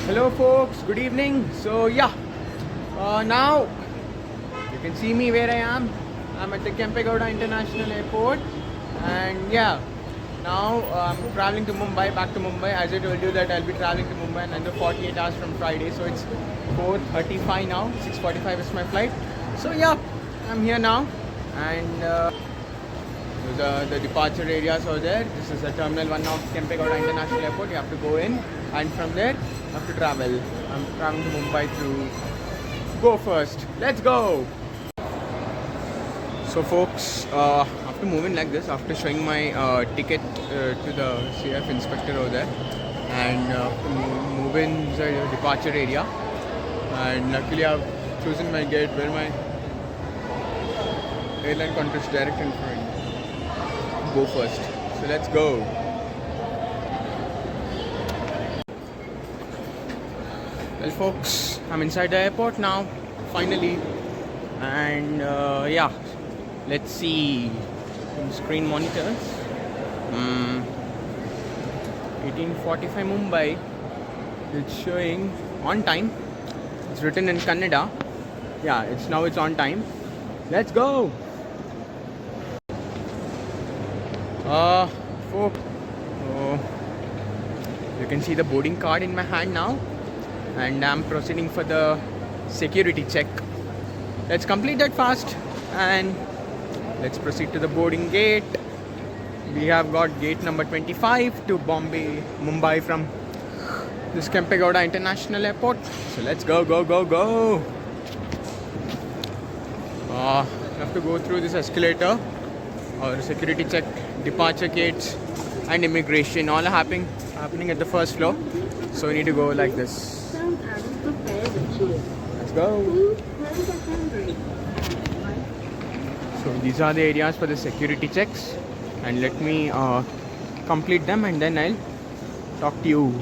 Hello folks, good evening. So yeah, now you can see me where I am. I'm at the Kempegowda International Airport, and yeah, now I'm traveling to Mumbai, back to Mumbai. As I told you that I'll be traveling to Mumbai in another 48 hours from Friday. So it's 4:35 now. 6:45 is my flight. So yeah, I'm here now, and those are the departure areas over there. This is the Terminal 1 of Kempegowda International Airport. You have to go in, and from there you have to travel. I'm traveling to Mumbai to go first. Let's go! So folks, after moving like this, after showing my ticket to the CF inspector over there, and move inside the departure area, and luckily I've chosen my gate where my airline country is direct in front. Go first. So let's go. Well folks, I'm inside the airport now, finally, and yeah, let's see some screen monitors. 18:45 Mumbai. It's showing on time. It's written in Kannada. Yeah, it's on time. Let's go. Folks, you can see the boarding card in my hand now, and I'm proceeding for the security check. Let's complete that fast, and let's proceed to the boarding gate. We have got gate number 25 to Mumbai from this Kempegowda International Airport. So let's go. Have to go through this escalator or security check, departure gates and immigration all are happening at the first floor. So we need to go like this. Let's go. So these are the areas for the security checks, and let me complete them, and then I'll talk to you,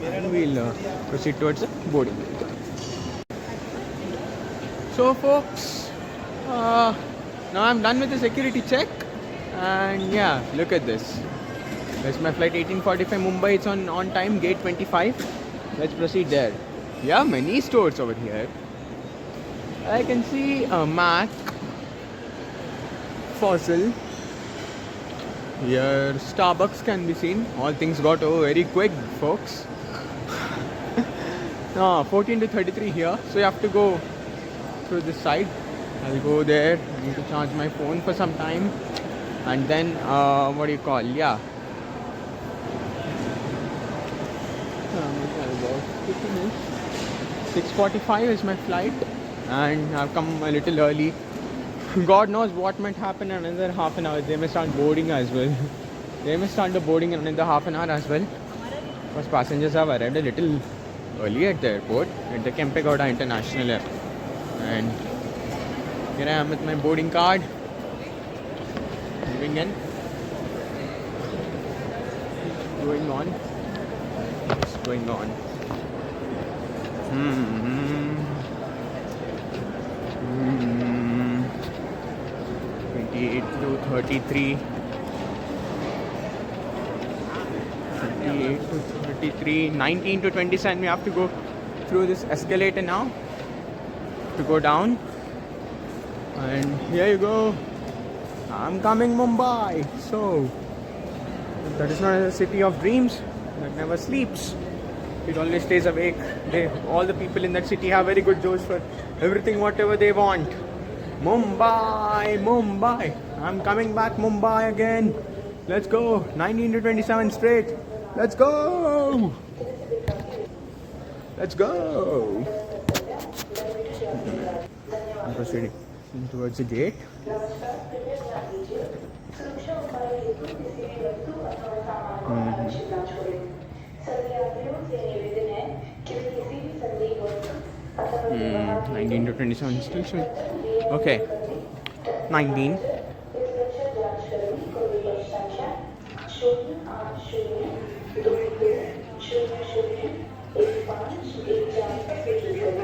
and we'll proceed towards the boarding. So folks, now I'm done with the security check, and yeah, look at this. There's my flight 18:45 Mumbai. It's on time, gate 25. Let's proceed there. Yeah, many stores over here. I can see a Mac, Fossil. Here Starbucks can be seen. All things got over very quick, folks. 14 to 33 here. So you have to go through this side. I'll go there. I need to charge my phone for some time, and then what do you call? Yeah. 6:45 is my flight, and I've come a little early. God knows what might happen in another half an hour. They may start boarding as well. They may start the boarding in another half an hour as well, because passengers have arrived a little early at the airport, at the Kempegowda International Airport. And here I am with my boarding card. Moving in. Going on. What's going on? 28 to 33. 28 to 33. 19 to 27. We have to go through this escalator now to go down. And here you go. I'm coming Mumbai. So that is not a city of dreams that never sleeps. It always stays awake. All the people in that city have very good jokes for everything, whatever they want. Mumbai. I'm coming back Mumbai again. Let's go. 19 to 27 straight. Let's go. I'm proceeding towards the gate. Mm-hmm. 19 to 27 station. Okay. 19.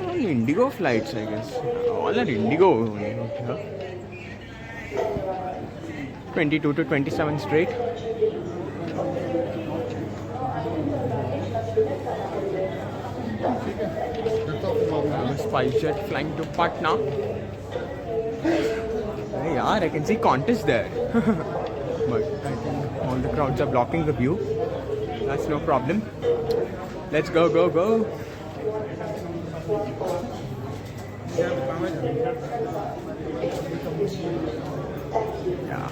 All Indigo flights, I guess. All are Indigo only. Okay. 22 to 27 straight. SpiceJet flying to Patna. Hey, yaar, I can see contest there. But I think all the crowds are blocking the view. That's no problem. Let's go, go, go. Yeah.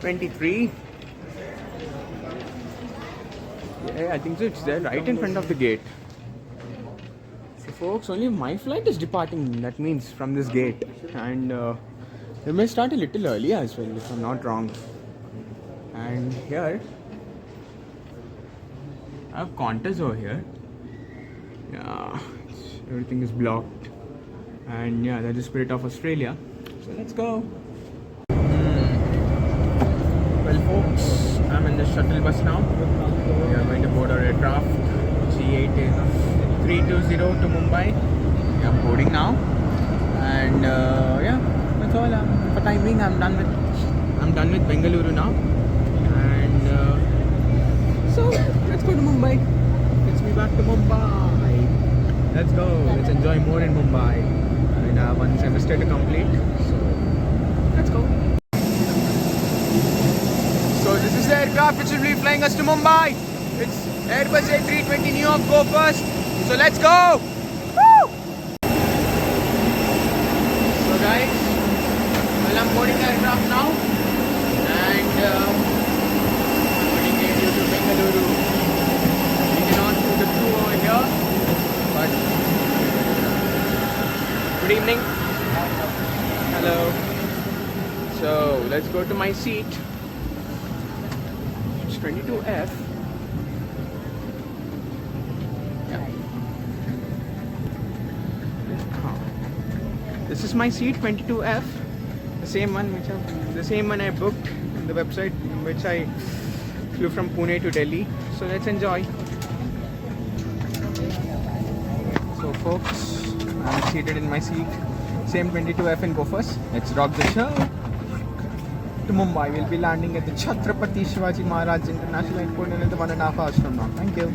23. Yeah, I think so. It's there right in front of the gate. So folks, only my flight is departing. That means from this gate. And they may start a little earlier as well, if I'm not wrong. And here, I have contours over here. Yeah, everything is blocked. And yeah, that's the spirit of Australia. So let's go. Well folks, I'm in the shuttle bus now. We are going to board our aircraft G8320 to Mumbai. I'm boarding now. And yeah, that's all. For time being, I'm done with Bengaluru now. And so let's go to Mumbai. Let's be back to Mumbai. Let's go. Let's enjoy more in Mumbai. I mean, I have one semester to complete. So let's go. So this is the aircraft which will be flying us to Mumbai. It's Airbus A320 New York Go First. So let's go. Woo! So guys, well, I'm boarding the aircraft now. And I'm putting it to Bengaluru. We cannot do the crew over here. But good evening. Hello. So let's go to my seat. 22F. Yeah. This is my seat, 22F. The same one I booked in the website, which I flew from Pune to Delhi. So let's enjoy. So folks, I'm seated in my seat. Same 22F in Go-First. Let's rock the show. To Mumbai. We'll be landing at the Chhatrapati Shivaji Maharaj International Airport in 1.5 hours from now. Thank you.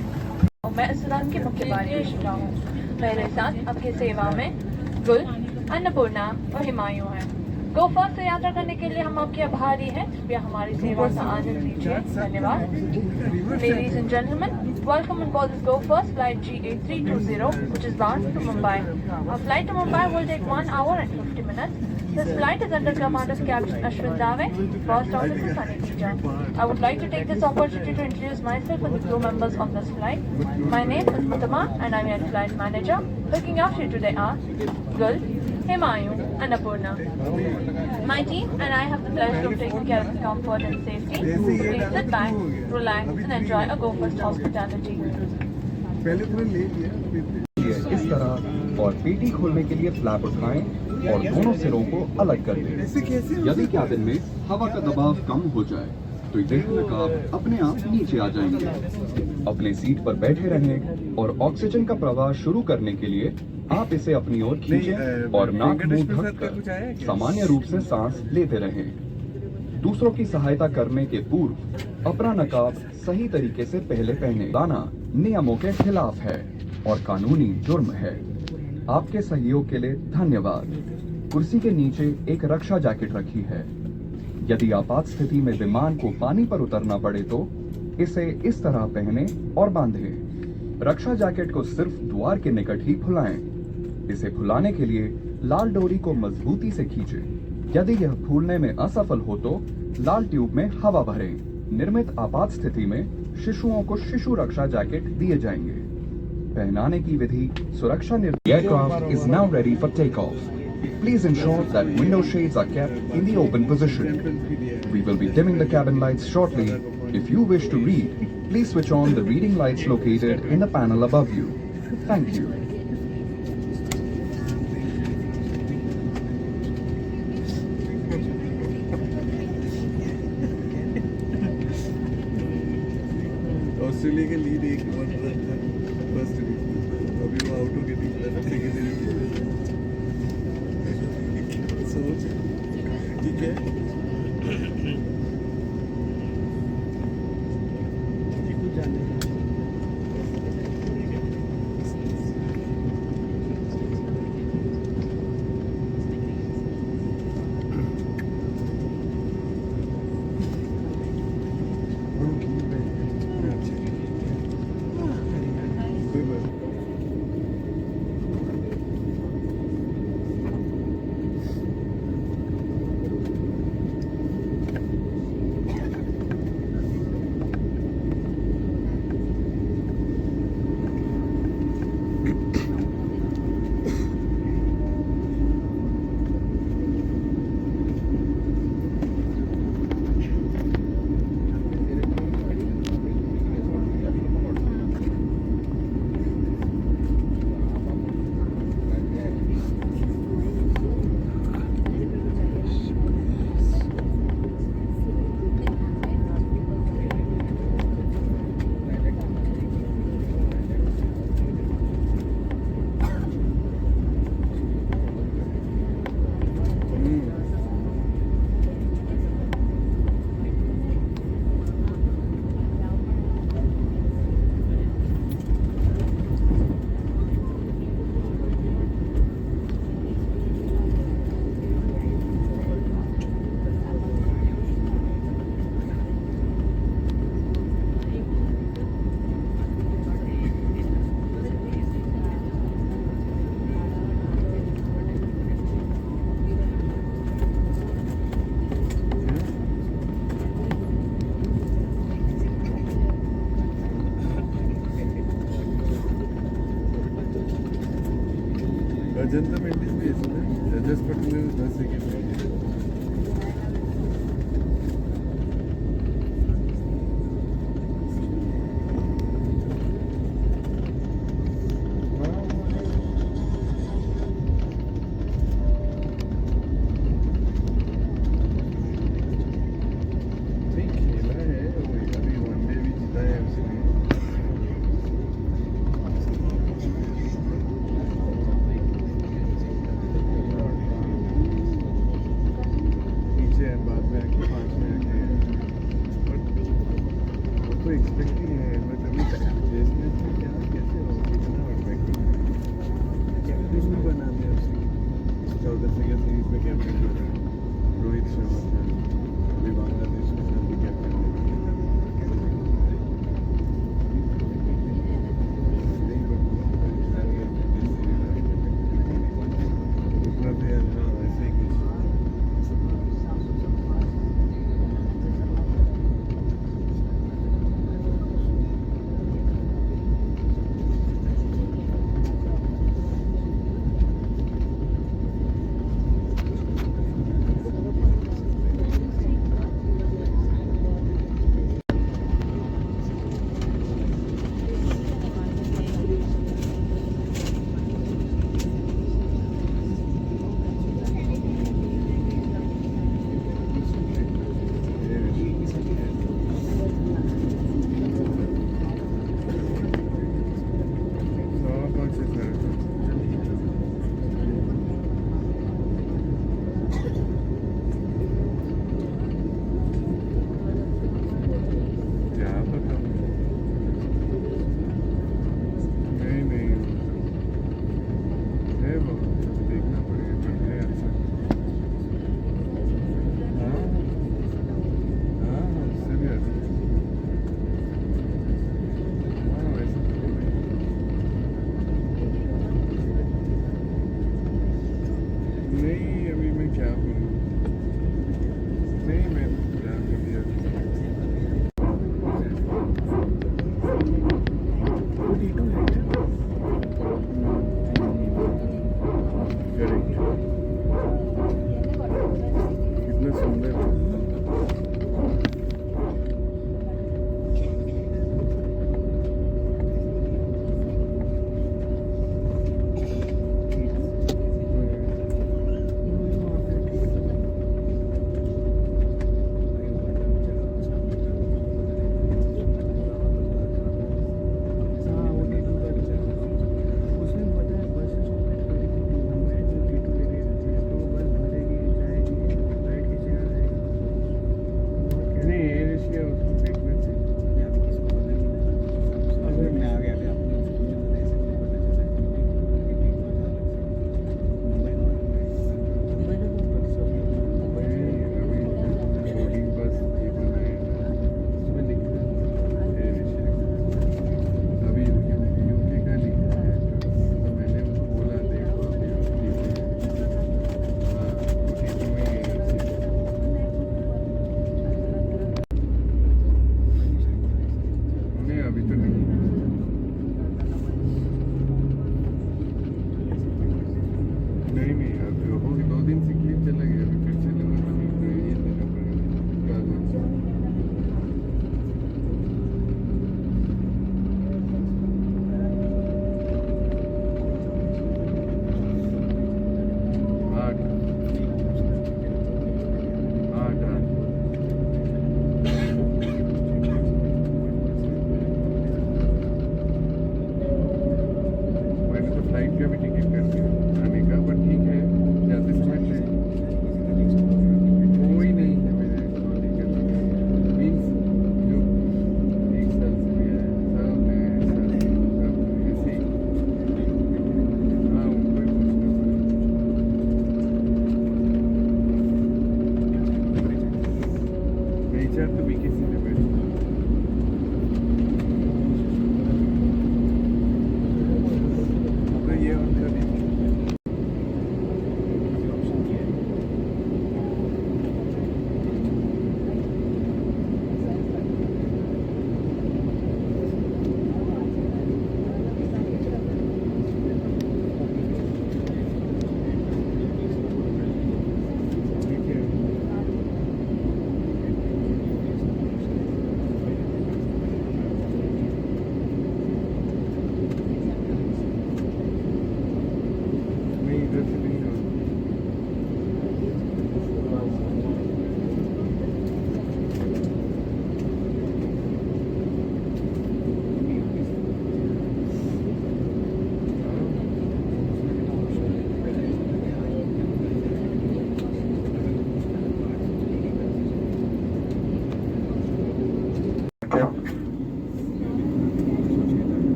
मैं इस्लाम की मुख्य बारिश हूँ। मेरे साथ आपकी सेवा में गुल, अन्नपूर्णा और हिमायू है। गो फर्स्ट से यात्रा करने के लिए हम आपके आभारी हैं। कृपया हमारी सेवा का आनंद लीजिए। धन्यवाद। Ladies and gentlemen, welcome on board this Go First flight G8320, which is bound to Mumbai. Our flight to Mumbai will take 1 hour and 50 minutes. This flight is under command of Captain Ashwin Dave, First Officer Sunny Teacher. I would like to take this opportunity to introduce myself and the crew members on this flight. My name is Uttama and I'm your flight manager. Looking after you today are Gul, Himayu and Apurna. My team and I have the pleasure of taking care of your comfort and safety. Please sit back, relax and enjoy a Go First hospitality. इस तरह और पेटी खोलने के लिए flap उठाएं और दोनों सिरों को अलग कर दें। यदि कैबिन में हवा का दबाव कम हो जाए तो ये नकाब अपने आप नीचे आ जाएंगे। अपने सीट पर बैठे रहें और ऑक्सीजन का प्रवाह शुरू करने के लिए आप इसे अपनी ओर खींचें और नाक मुंह ढककर सामान्य रूप से सांस लेते रहें। दूसरों की सहायता करने के पूर्व अपना नकाब सही तरीके से पहले पहने लाना नियमों के खिलाफ है और कानूनी जुर्म है। आपके सहयोग के लिए धन्यवाद। कुर्सी के नीचे एक रक्षा जैकेट रखी है। यदि आपात स्थिति में विमान को पानी पर उतरना पड़े तो इसे इस तरह पहने और बांधें। रक्षा जैकेट को सिर्फ द्वार के निकट ही फुलाएं। इसे फुलाने के लिए लाल डोरी को मजबूती से खींचें। यदि यह फूलने में असफल हो तो लाल ट्यूब में हवा भरें। निर्मित आपात स्थिति में शिशुओं को शिशु रक्षा जैकेट दिए जाएंगे। पहनाने की विधि सुरक्षा Aircraft is now ready for takeoff. Please ensure that window shades are kept in the open position. We will be dimming the cabin lights shortly. If you wish to read, please switch on the reading lights located in the panel above you. Thank you. Australia के lead एक first अभी वो out हो गए second सोच ठीक है paper Ajanta मेंढीज भी है इसमें एड्रेस पटने 10 सेकंड खेला है वही अभी वनडे भी जीता है उसने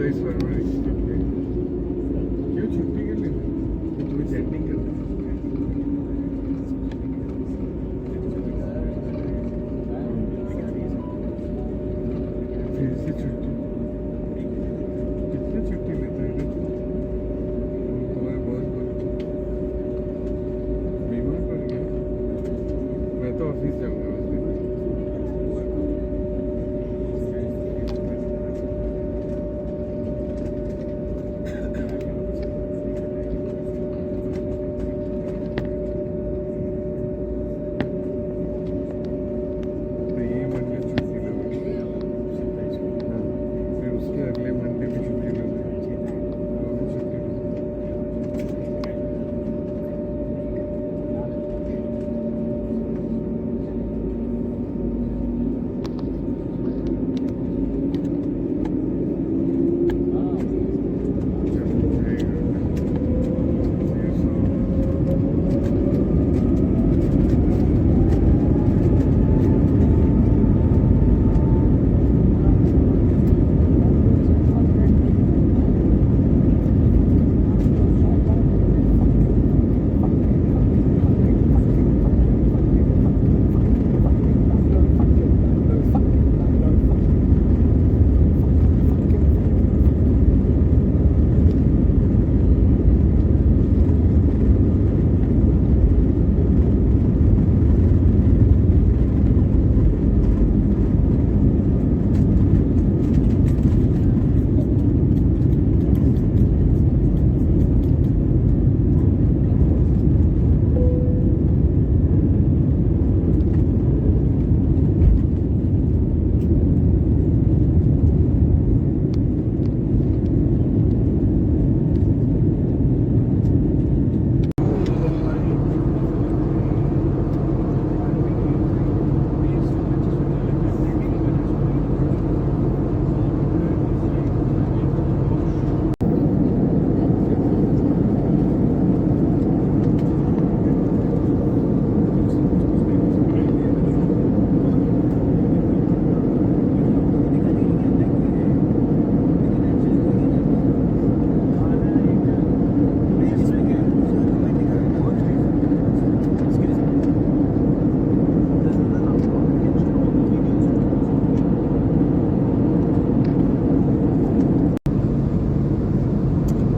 27 फरवरी क्यों छुट्टी के लिए तुम्हें चेंडिंग करना फिर से छुट्टी कितनी छुट्टी लेते हैं तुम्हारे बॉस बीमार पड़ गया मैं तो ऑफिस जाऊंगा उस दिन तो ये मंडे छुट्टी लगेगी फिर उसके अगले मंडे भी छुट्टी लगेगी दोनों छुट्टी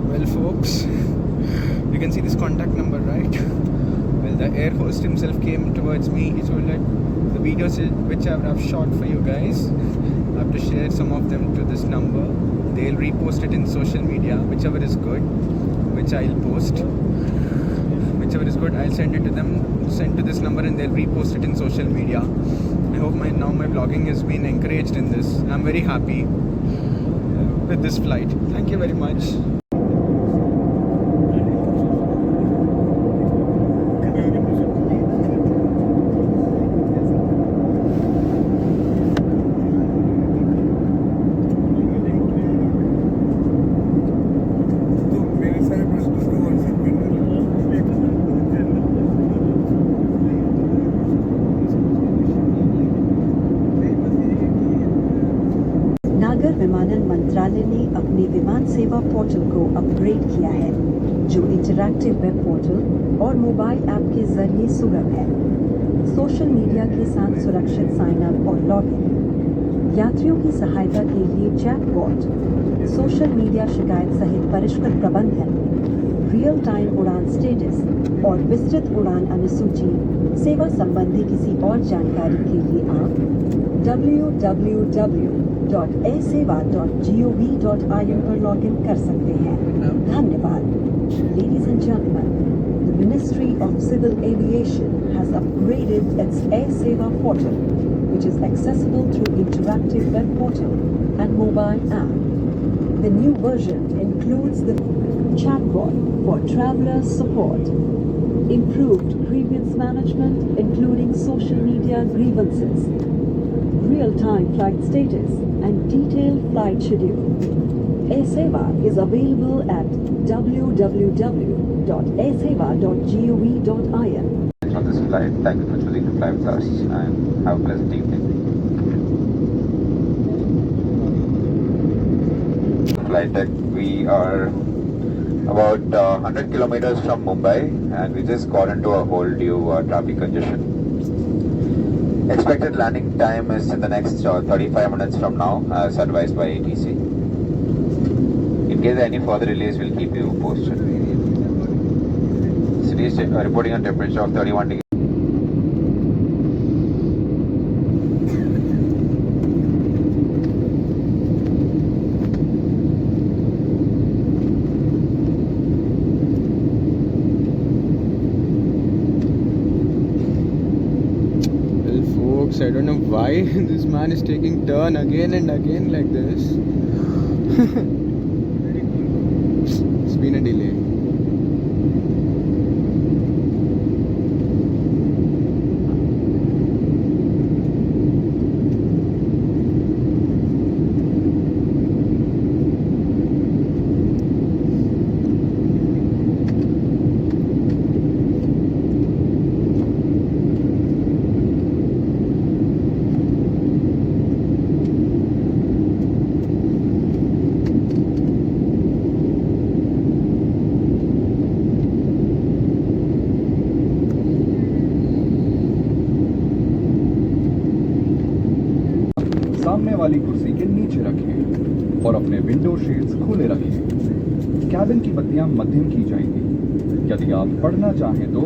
Well, folks, you can see this contact number, right? Well, the air host himself came towards me. He told that the videos which I've shot for you guys, I have to share some of them to this number. They'll repost it in social media, whichever is good, which I'll post. Whichever is good, I'll send it to them, send to this number, and they'll repost it in social media. I hope my vlogging has been encouraged in this. I'm very happy with this flight. Thank you very much. तो मेरे सारे प्रश्नों को WhatsApp कर देना नागर विमानन मंत्रालय ने अपने विमान सेवा पोर्टल को अपग्रेड किया है, जो इंटरैक्टिव वेब पोर्टल और मोबाइल ऐप के जरिए सुगम है। सोशल मीडिया के साथ सुरक्षित साइन अप और लॉगिन, यात्रियों की सहायता के लिए चैटबॉट, सोशल मीडिया शिकायत सहित परिष्कृत प्रबंधन, रियल टाइम उड़ान स्टेटस और विस्तृत उड़ान अनुसूची सेवा संबंधी किसी और जानकारी के लिए आप www.airsewa.gov.in पर लॉगिन कर सकते हैं। धन्यवाद। Ladies and gentlemen, the Ministry of Civil Aviation has upgraded its AirSeva portal, which is accessible through interactive web portal and mobile app. The new version includes the chatbot for traveler support, improved grievance management including social media grievances, real-time flight status and detailed flight schedule. AirSeva is available at www.airsewa.gov.in. On this flight, thank you for choosing to fly with us and have a pleasant evening. flight deck. We are about 100 kilometers from Mumbai, and we just got into a whole new traffic congestion. Expected landing time is in the next 35 minutes from now, as advised by ATC. In case any further delays, we'll keep you posted. City is reporting a temperature of 31 degrees. I don't know why this man is taking turn again and again like this. It's been a delay. सामने वाली कुर्सी के नीचे रखें और अपने window shades खुले रखें। कैबिन की बत्तियां मध्यम की जाएंगी। यदि आप पढ़ना चाहें तो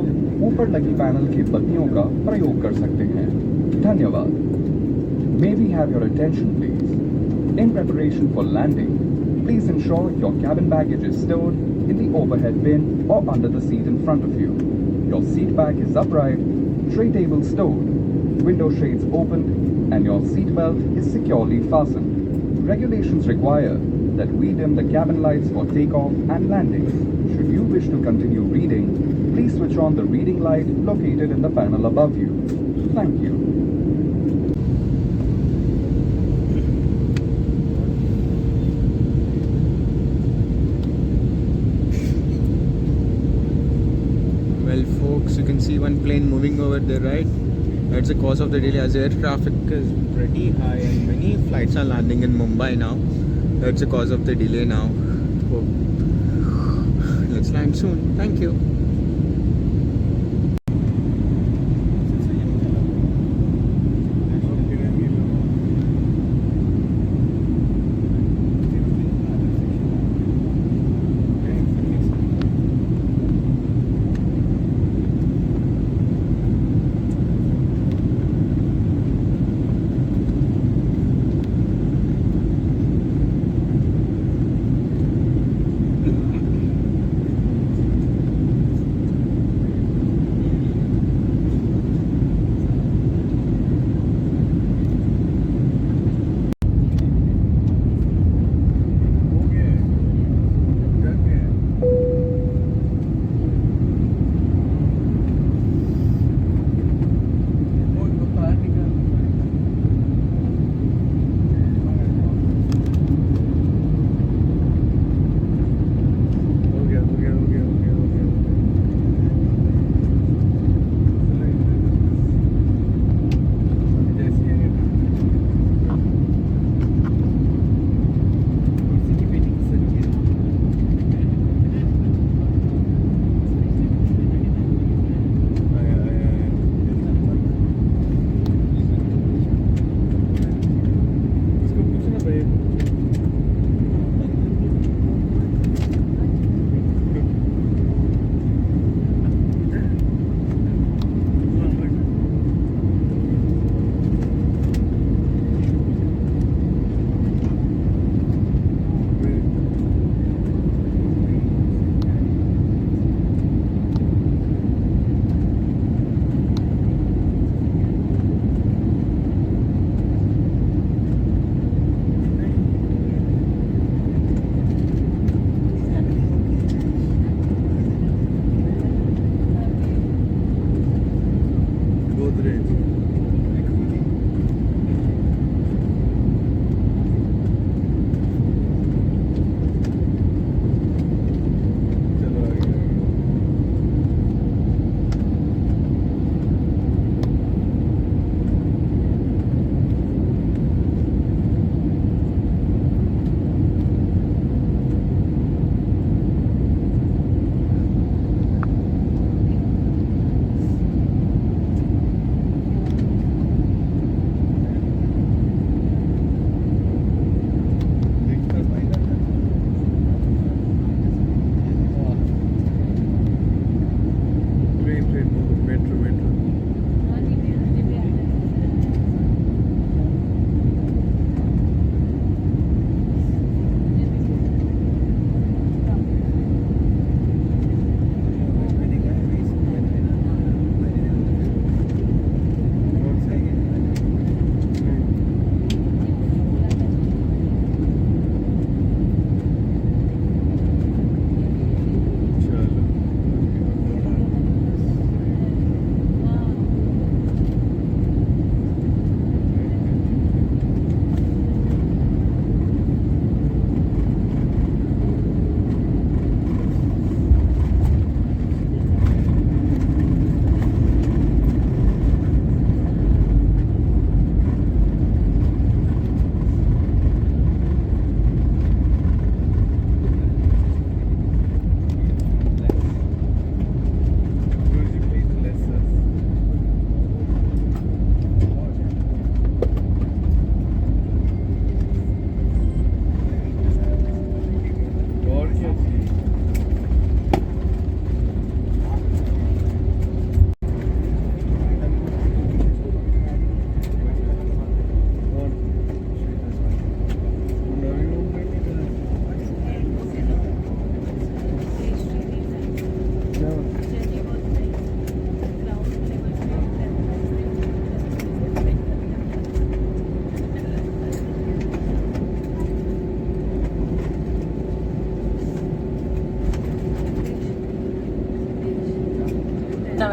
ऊपर लगी पैनल की बत्तियों का प्रयोग कर सकते हैं। धन्यवाद। May we have your attention, please? In preparation for landing, please ensure your cabin baggage is stored in the overhead bin or under the seat in front of you. Your seat back is upright, tray table stowed, window shades opened, and your seat belt is securely fastened. Regulations require that we dim the cabin lights for takeoff and landing. Should you wish to continue reading, please switch on the reading light located in the panel above you. Thank you. Well, folks, you can see one plane moving over there, right? That's the cause of the delay, as air traffic is pretty high and many flights are landing in Mumbai now. That's the cause of the delay now. Hope let's land soon. Thank you.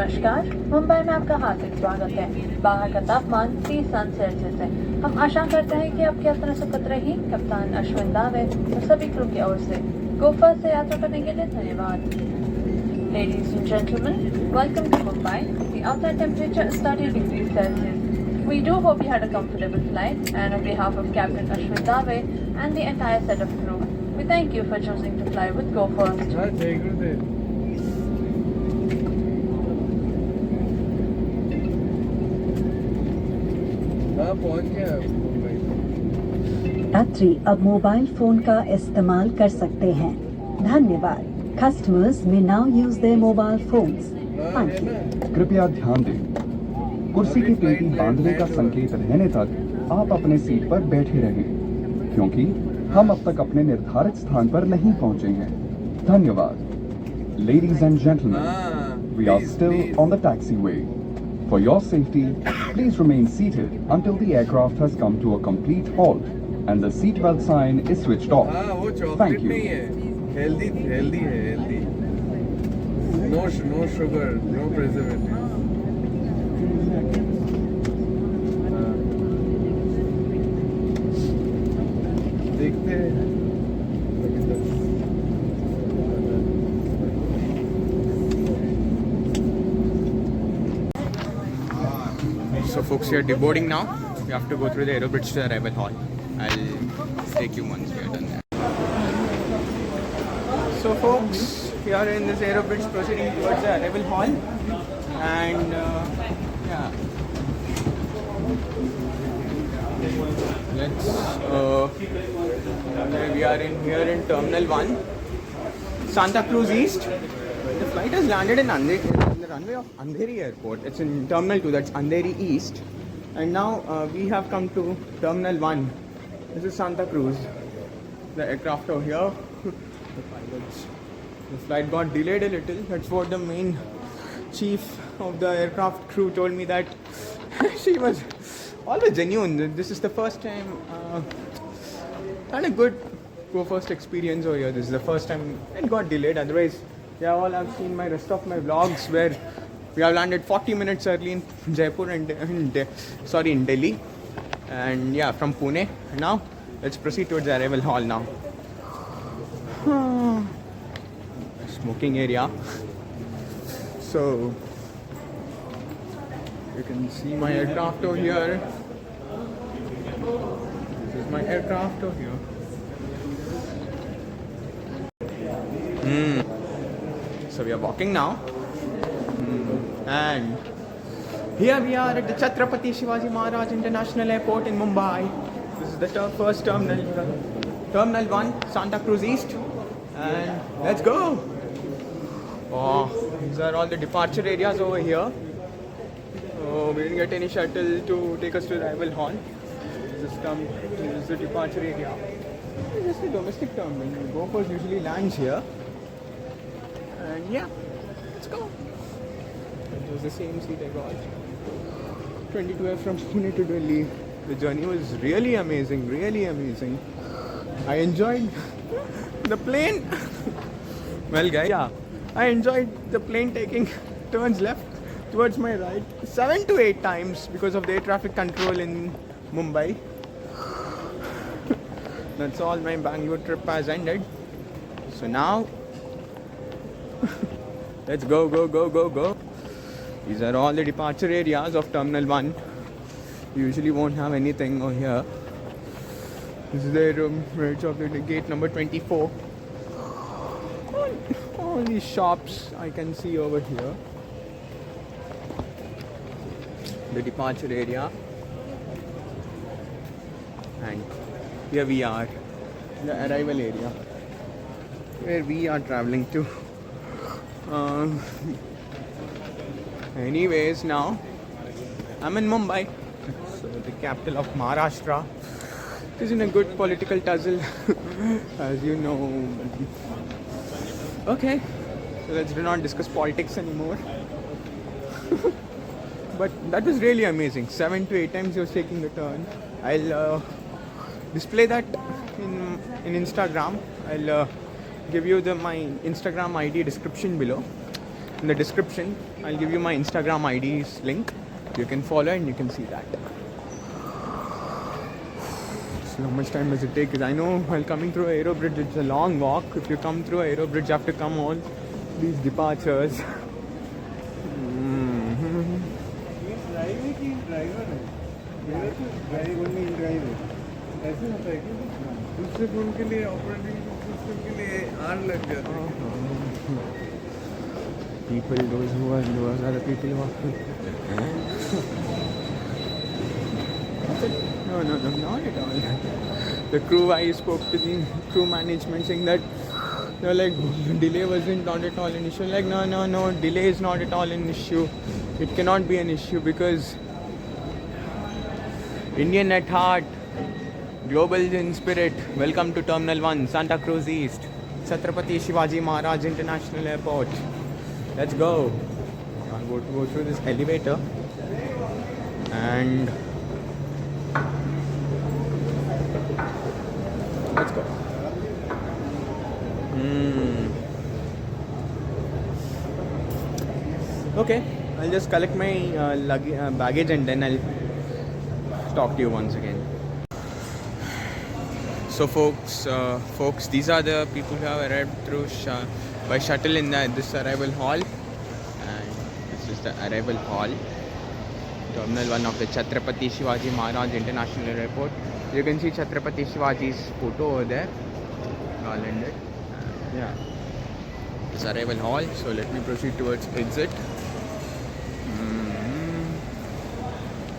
नमस्कार, मुंबई में आपका हार्दिक स्वागत है। बाहर का तापमान 30°C है। हम आशा करते हैं कि आपकी यात्रा सुखद रही। कप्तान अश्विन दावे और सभी क्रू की ओर से गो फर्स्ट से यात्रा करने के लिए धन्यवाद। Ladies and gentlemen, welcome to Mumbai. The outside temperature is 30°C. We do hope you had a comfortable flight, and on behalf of Captain Ashwin Dave and the entire set of crew, we thank you for choosing to fly with Go First. हाँ जय गुरुदेव। हाँ पहुँच गया मुंबई। यात्री अब mobile phone का इस्तेमाल कर सकते हैं। धन्यवाद। Customers may now use their mobile phones. Thank you. कृपया ध्यान दें, कुर्सी की पेटी बांधने का संकेत रहने तक आप अपने सीट पर बैठे रहें, क्योंकि हम अब तक अपने निर्धारित स्थान पर नहीं पहुंचे हैं। धन्यवाद। Ladies and gentlemen, we are still on the taxiway. For your safety, please remain seated until the aircraft has come to a complete halt and the seatbelt sign is switched off. हाँ वो chocolate Thank you. नहीं है, healthy healthy है, healthy. No sugar, no preservative. देखते हैं। So folks, we are deboarding now. We have to go through the Aerobridge to the arrival hall. I'll take you once we are done there. So folks, we are in this Aerobridge proceeding towards the arrival hall, and yeah, let's. We are here in Terminal 1, Santa Cruz East. The flight has landed in the runway of Andheri Airport. It's in Terminal 2, that's Andheri East. And now we have come to Terminal 1. This is Santa Cruz. The aircraft over here. The pilots. The flight got delayed a little. That's what the main chief of the aircraft crew told me, that she was always genuine. This is the first time had a good go first experience over here. This is the first time it got delayed. Otherwise, yeah, all I've seen my rest of my vlogs where we have landed 40 minutes early in Jaipur and in Delhi, and yeah, from Pune. And now let's proceed towards the arrival hall now. Smoking area. So you can see my aircraft over here. This is my aircraft over here. So we are walking now, and here we are at the Chhatrapati Shivaji Maharaj International Airport in Mumbai. This is the first terminal, Terminal 1, Santa Cruz East, and let's go. Oh, these are all the departure areas over here. Oh, we didn't get any shuttle to take us to the arrival hall. This is the departure area. This is the domestic terminal. GoFirst usually lands here. And yeah, let's go. It was the same seat I got. 22F from Pune to Delhi. The journey was really amazing, really amazing. I enjoyed the plane. Well guys, yeah, I enjoyed the plane taking turns left towards my right 7 to 8 times because of the air traffic control in Mumbai. That's all. My Bangalore trip has ended. So now let's go, go, go, go, go. These are all the departure areas of Terminal 1. You usually won't have anything over here. This is the right of the gate number 24. All these shops I can see over here. The departure area. And here we are, the arrival area, where we are traveling to. Anyways, now I'm in Mumbai, so the capital of Maharashtra. It is in a good political tussle, as you know. Okay, so let's not discuss politics anymore. But that was really amazing. 7 to 8 times he was taking the turn. I'll display that in Instagram. I'll give you my Instagram ID description below. in the description. I'll give you my Instagram ID's link. You can follow and you can see that. So how much time does it take? Because I know while coming through Aero Bridge, it's a long walk. If you come through Aero Bridge, you have to come all these departures. Driver की driver है मेरा तो driver नहीं drive है ऐसे होता है कि दूसरे फोन के लिए ऑपरेटिंग सिस्टम के लिए आर लग जाता है People, those are the people who are. No, not at all. The crew, I spoke to the crew management saying that they're like, delay wasn't not at all an issue. Like, no, delay is not at all an issue. It cannot be an issue because Indian at heart, global in spirit. Welcome to Terminal 1, Santa Cruz East, Chhatrapati Shivaji Maharaj International Airport. Let's go. I'll go through this elevator and let's go. Okay, I'll just collect my baggage and then I'll talk to you once again. So folks, these are the people who have arrived through by shuttle in this arrival hall, and this is the arrival hall, Terminal 1 of the Chhatrapati Shivaji Maharaj International Airport. You can see Chhatrapati Shivaji's photo over there, garlanded. Yeah, this arrival hall. So let me proceed towards exit.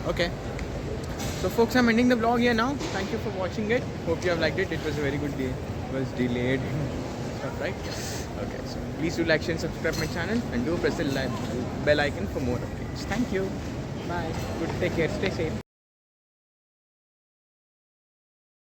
Okay. So folks, I'm ending the vlog here now. Thank you for watching it. Hope you have liked it. It was a very good day. It was delayed stuff, right? Okay, so please do like, share and subscribe my channel and do press the bell icon for more updates. Thank you. Bye. Good. Take care. Stay safe.